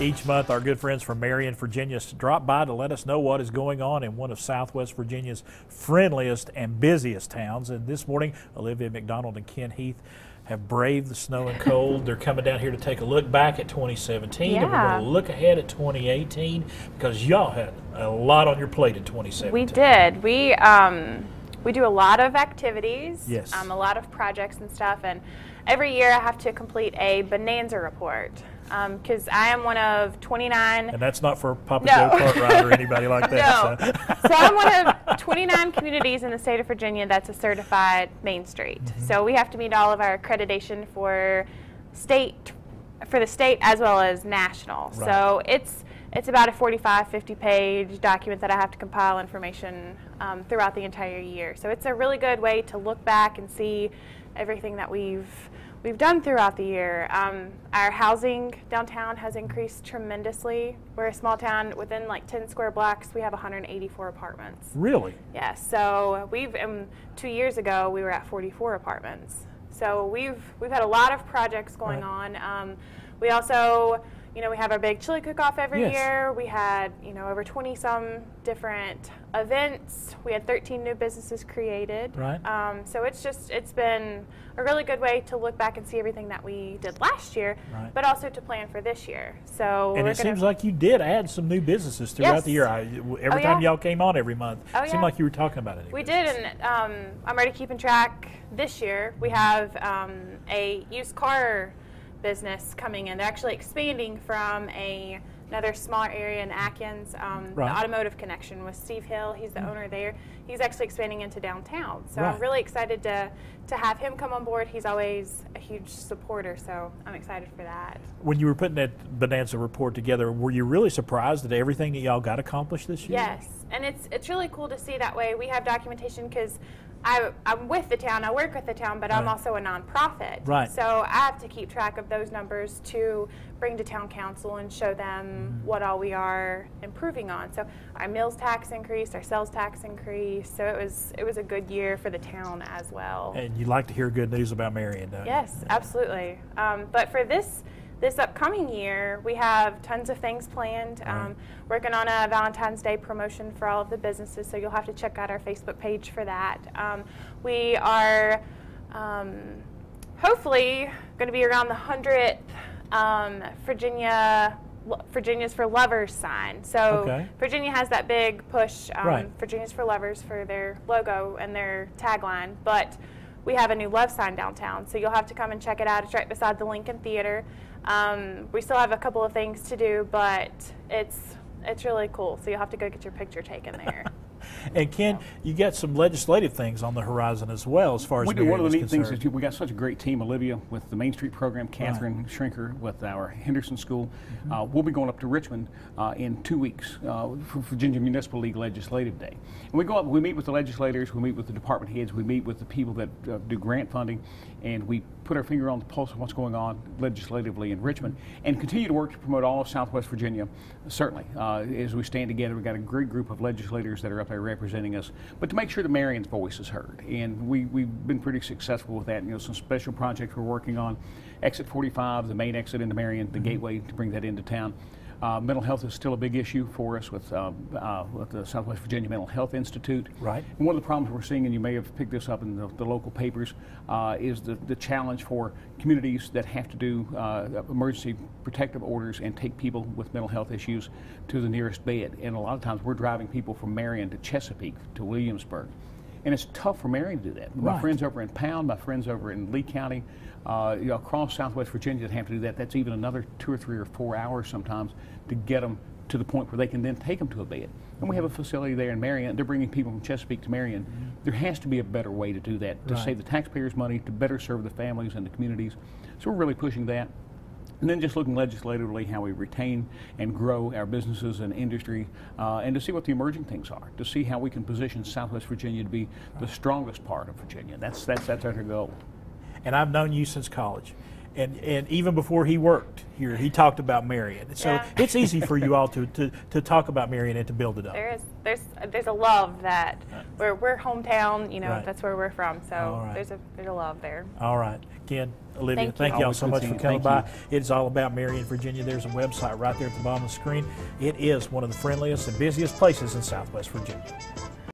Each month, our good friends from Marion, Virginia drop by to let us know what is going on in one of Southwest Virginia's friendliest and busiest towns. And this morning, Olivia Mcdonald and Ken Heath have braved the snow and cold. They're coming down here to take a look back at 2017, and we're going to look ahead at 2018 because y'all had a lot on your plate in 2017. We did. We do a lot of activities, yes, a lot of projects and stuff, and every year I have to complete a Bonanza Report because I am one of 29. And that's not for Papa Joe Cartwright or anybody like that. No. So I'm one of 29 communities in the state of Virginia that's a certified Main Street. Mm-hmm. So we have to meet all of our accreditation for the state as well as national. Right. So it's about a 45, 50-page document that I have to compile information throughout the entire year. So it's a really good way to look back and see everything that we've done throughout the year. Our housing downtown has increased tremendously. We're a small town. Within like 10 square blocks, we have 184 apartments. Really? Yes. So 2 years ago, we were at 44 apartments. So we've had a lot of projects going on. We also, we have our big chili cook-off every year. We had, over 20-some different events. We had 13 new businesses created. Right. So it's been a really good way to look back and see everything that we did last year, but also to plan for this year. So and it seems like you did add some new businesses throughout the year. Every time y'all came on every month, it seemed like you were talking about it. We did, and I'm already keeping track this year. We have a used car business coming in. They're actually expanding from another smaller area in Atkins. The Automotive Connection with Steve Hill. He's the owner there. He's actually expanding into downtown. So I'm really excited to have him come on board. He's always a huge supporter, so I'm excited for that. When you were putting that Bonanza Report together, were you really surprised at everything that y'all got accomplished this year? Yes, and it's really cool to see that way. We have documentation because I'm with the town, I work with the town, but I'm also a nonprofit. Right. So I have to keep track of those numbers to bring to town council and show them what all we are improving on. So our mills tax increased, our sales tax increased, so it was a good year for the town as well. And you like to hear good news about Marion, don't you? Yes, absolutely. But for this upcoming year, we have tons of things planned. Working on a Valentine's Day promotion for all of the businesses, so you'll have to check out our Facebook page for that. We are hopefully going to be around the 100th Virginia's for Lovers sign. So Virginia has that big push, Virginia's for Lovers for their logo and their tagline, but we have a new love sign downtown, so you'll have to come and check it out. It's right beside the Lincoln Theater. We still have a couple of things to do, but it's really cool, so you'll have to go get your picture taken there. And Ken, you got some legislative things on the horizon as well, as far as one of the neat things is we got such a great team. Olivia with the Main Street program, Catherine Shrinker with our Henderson School. We'll be going up to Richmond in 2 weeks for Virginia Municipal League Legislative Day. And we go up, we meet with the legislators, we meet with the department heads, we meet with the people that do grant funding, and we put our finger on the pulse of what's going on legislatively in Richmond, and continue to work to promote all of Southwest Virginia, certainly. As we stand together, we've got a great group of legislators that are up there representing us, but to make sure the Marion's voice is heard. And we've been pretty successful with that. Some special projects we're working on. Exit 45, the main exit into Marion, the gateway to bring that into town. Mental health is still a big issue for us with the Southwest Virginia Mental Health Institute. Right. And one of the problems we're seeing, and you may have picked this up in the local papers, is the challenge for communities that have to do emergency protective orders and take people with mental health issues to the nearest bed. And a lot of times we're driving people from Marion to Chesapeake to Williamsburg. And it's tough for Marion to do that. My friends over in Pound, my friends over in Lee County, across Southwest Virginia that have to do that, that's even another 2 or 3 or 4 hours sometimes to get them to the point where they can then take them to a bed. And we have a facility there in Marion. They're bringing people from Chesapeake to Marion. There has to be a better way to do that, to save the taxpayers' money, to better serve the families and the communities. So we're really pushing that. And then just looking legislatively how we retain and grow our businesses and industry, and to see what the emerging things are, to see how we can position Southwest Virginia to be the strongest part of Virginia. That's our goal. And I've known you since college. And even before he worked here, he talked about Marion. So Yeah. it's easy for you all to talk about Marion and to build it up. There's a love that we're hometown. You know, Right. that's where we're from. So All right. there's a love there. All right. Ken, Olivia, thank you all Always so good much seeing for you. coming Thank by. It's all about Marion, Virginia. There's a website right there at the bottom of the screen. It is one of the friendliest and busiest places in Southwest Virginia.